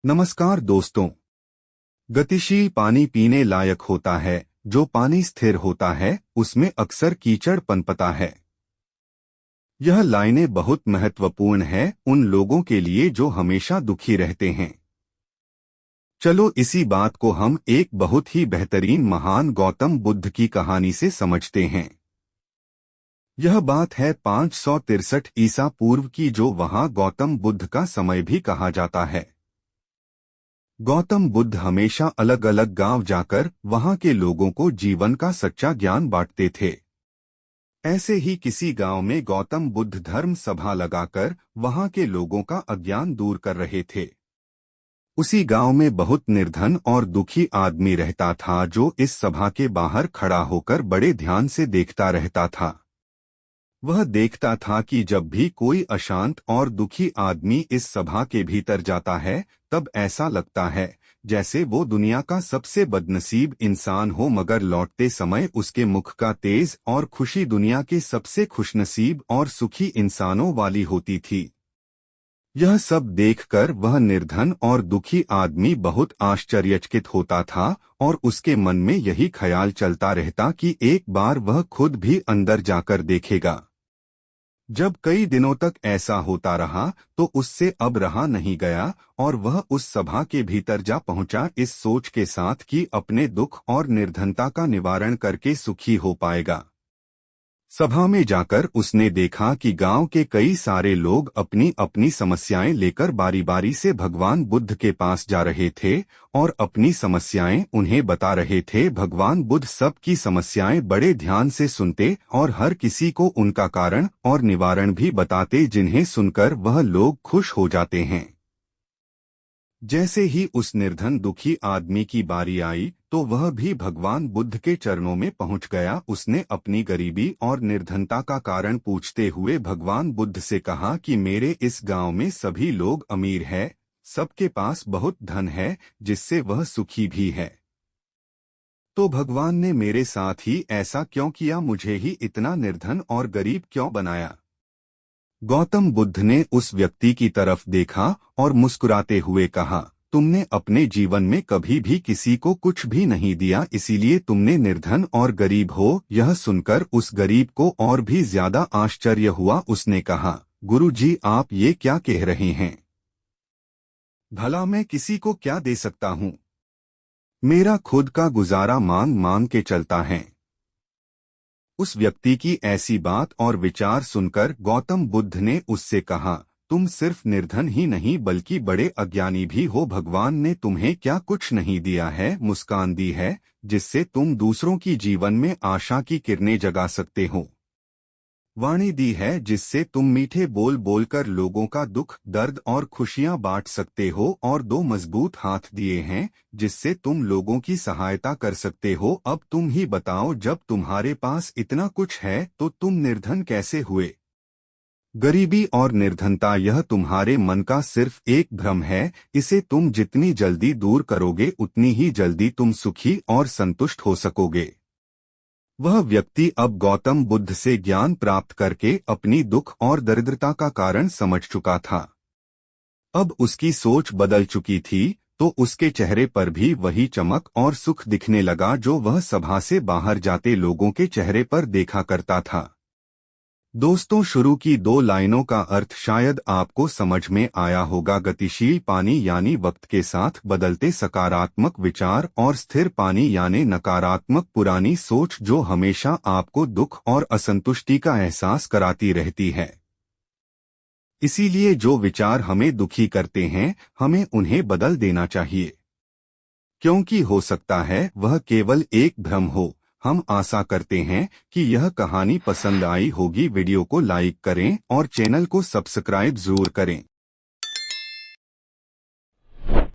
नमस्कार दोस्तों। गतिशील पानी पीने लायक होता है। जो पानी स्थिर होता है उसमें अक्सर कीचड़ पनपता है। यह लाइनें बहुत महत्वपूर्ण है उन लोगों के लिए जो हमेशा दुखी रहते हैं। चलो इसी बात को हम एक बहुत ही बेहतरीन महान गौतम बुद्ध की कहानी से समझते हैं। यह बात है 563 ईसा पूर्व की, जो वहां गौतम बुद्ध का समय भी कहा जाता है। गौतम बुद्ध हमेशा अलग अलग गांव जाकर वहां के लोगों को जीवन का सच्चा ज्ञान बांटते थे। ऐसे ही किसी गांव में गौतम बुद्ध धर्म सभा लगाकर वहां के लोगों का अज्ञान दूर कर रहे थे। उसी गांव में बहुत निर्धन और दुखी आदमी रहता था, जो इस सभा के बाहर खड़ा होकर बड़े ध्यान से देखता रहता था। वह देखता था कि जब भी कोई अशांत और दुखी आदमी इस सभा के भीतर जाता है, तब ऐसा लगता है जैसे वो दुनिया का सबसे बदनसीब इंसान हो, मगर लौटते समय उसके मुख का तेज और खुशी दुनिया के सबसे खुशनसीब और सुखी इंसानों वाली होती थी। यह सब देखकर वह निर्धन और दुखी आदमी बहुत आश्चर्यचकित होता था और उसके मन में यही ख्याल चलता रहता कि एक बार वह खुद भी अंदर जाकर देखेगा। जब कई दिनों तक ऐसा होता रहा तो उससे अब रहा नहीं गया और वह उस सभा के भीतर जा पहुंचा, इस सोच के साथ कि अपने दुख और निर्धनता का निवारण करके सुखी हो पाएगा। सभा में जाकर उसने देखा कि गांव के कई सारे लोग अपनी अपनी समस्याएं लेकर बारी बारी से भगवान बुद्ध के पास जा रहे थे और अपनी समस्याएं उन्हें बता रहे थे। भगवान बुद्ध सबकी समस्याएं बड़े ध्यान से सुनते और हर किसी को उनका कारण और निवारण भी बताते, जिन्हें सुनकर वह लोग खुश हो जाते हैं। जैसे ही उस निर्धन दुखी आदमी की बारी आई तो वह भी भगवान बुद्ध के चरणों में पहुंच गया। उसने अपनी गरीबी और निर्धनता का कारण पूछते हुए भगवान बुद्ध से कहा कि मेरे इस गांव में सभी लोग अमीर हैं, सबके पास बहुत धन है, जिससे वह सुखी भी है। तो भगवान ने मेरे साथ ही ऐसा क्यों किया? मुझे ही इतना निर्धन और गरीब क्यों बनाया? गौतम बुद्ध ने उस व्यक्ति की तरफ देखा और मुस्कुराते हुए कहा, तुमने अपने जीवन में कभी भी किसी को कुछ भी नहीं दिया, इसीलिए तुमने निर्धन और गरीब हो। यह सुनकर उस गरीब को और भी ज्यादा आश्चर्य हुआ। उसने कहा, गुरु जी, आप ये क्या कह रहे हैं? भला मैं किसी को क्या दे सकता हूँ? मेरा खुद का गुजारा मांग मांग के चलता है। उस व्यक्ति की ऐसी बात और विचार सुनकर गौतम बुद्ध ने उससे कहा, तुम सिर्फ निर्धन ही नहीं बल्कि बड़े अज्ञानी भी हो। भगवान ने तुम्हें क्या कुछ नहीं दिया है? मुस्कान दी है, जिससे तुम दूसरों की जीवन में आशा की किरणें जगा सकते हो। वाणी दी है, जिससे तुम मीठे बोल बोलकर लोगों का दुख, दर्द और खुशियां बांट सकते हो। और दो मजबूत हाथ दिए हैं, जिससे तुम लोगों की सहायता कर सकते हो। अब तुम ही बताओ, जब तुम्हारे पास इतना कुछ है तो तुम निर्धन कैसे हुए? गरीबी और निर्धनता यह तुम्हारे मन का सिर्फ एक भ्रम है। इसे तुम जितनी जल्दी दूर करोगे उतनी ही जल्दी तुम सुखी और संतुष्ट हो सकोगे। वह व्यक्ति अब गौतम बुद्ध से ज्ञान प्राप्त करके अपनी दुख और दरिद्रता का कारण समझ चुका था। अब उसकी सोच बदल चुकी थी, तो उसके चेहरे पर भी वही चमक और सुख दिखने लगा जो वह सभा से बाहर जाते लोगों के चेहरे पर देखा करता था। दोस्तों, शुरू की दो लाइनों का अर्थ शायद आपको समझ में आया होगा। गतिशील पानी यानी वक्त के साथ बदलते सकारात्मक विचार और स्थिर पानी यानी नकारात्मक पुरानी सोच, जो हमेशा आपको दुख और असंतुष्टि का एहसास कराती रहती है। इसीलिए जो विचार हमें दुखी करते हैं, हमें उन्हें बदल देना चाहिए, क्योंकि हो सकता है वह केवल एक भ्रम हो। हम आशा करते हैं कि यह कहानी पसंद आई होगी। वीडियो को लाइक करें और चैनल को सब्सक्राइब जरूर करें।